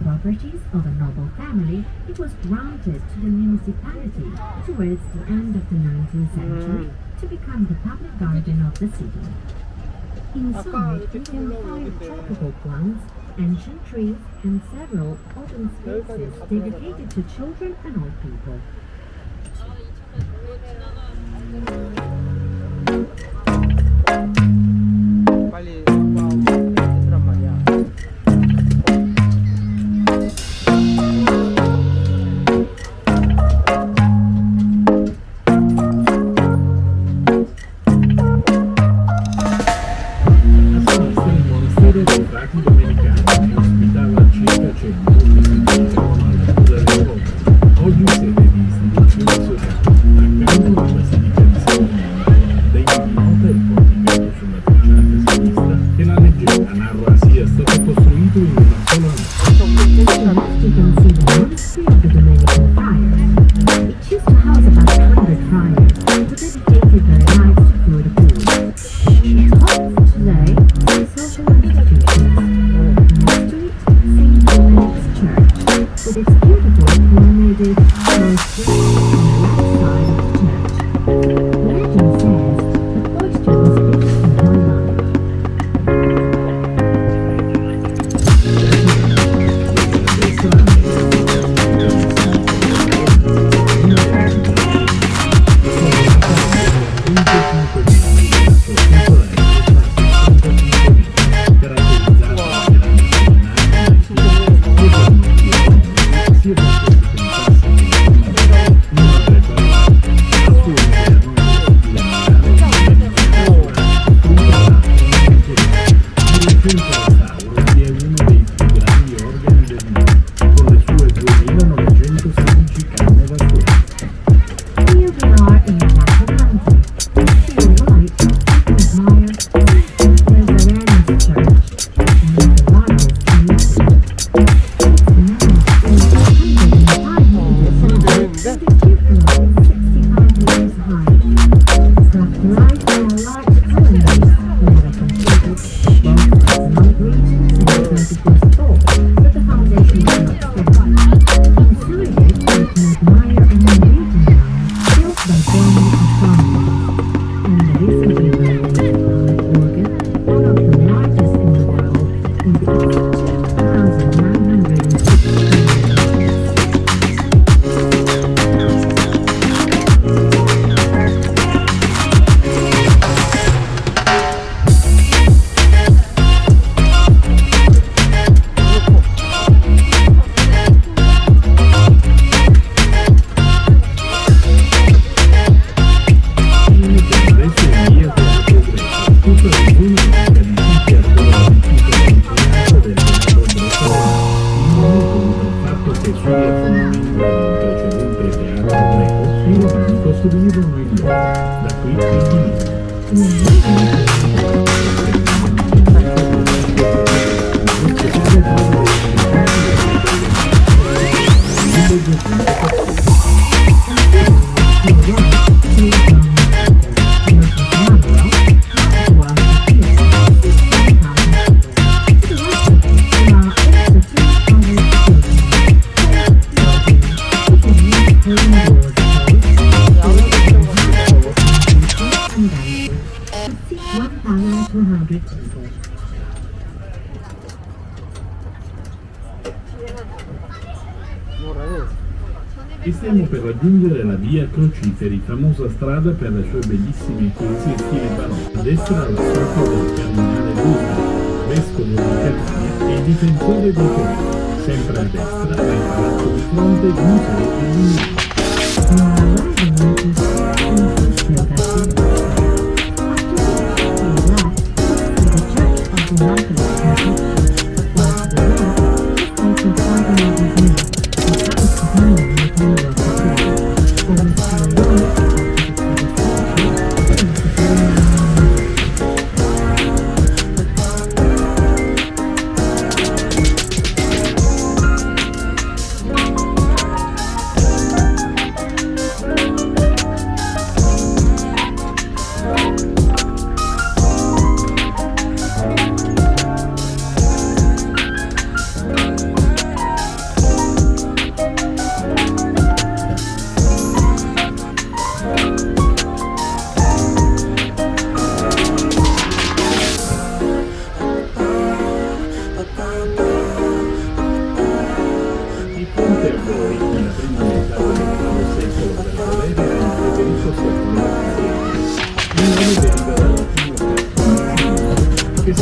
Properties of a noble family, it was granted to the municipality towards the end of the 19th century to become the public garden of the city. Inside, you can find tropical plants, ancient trees, and several open spaces dedicated to children and old people. 빨리 오란 말이야. From costruirono il luogo, da qui il nome. E stiamo per raggiungere la via Crociferi, famosa strada per le sue bellissime chiese e stile barocco. A destra la statua del cardinale Luca, vescovo di Catania e difensore dei poveri. Sempre a destra, nel palazzo di fronte, il museo dell'Unione. Che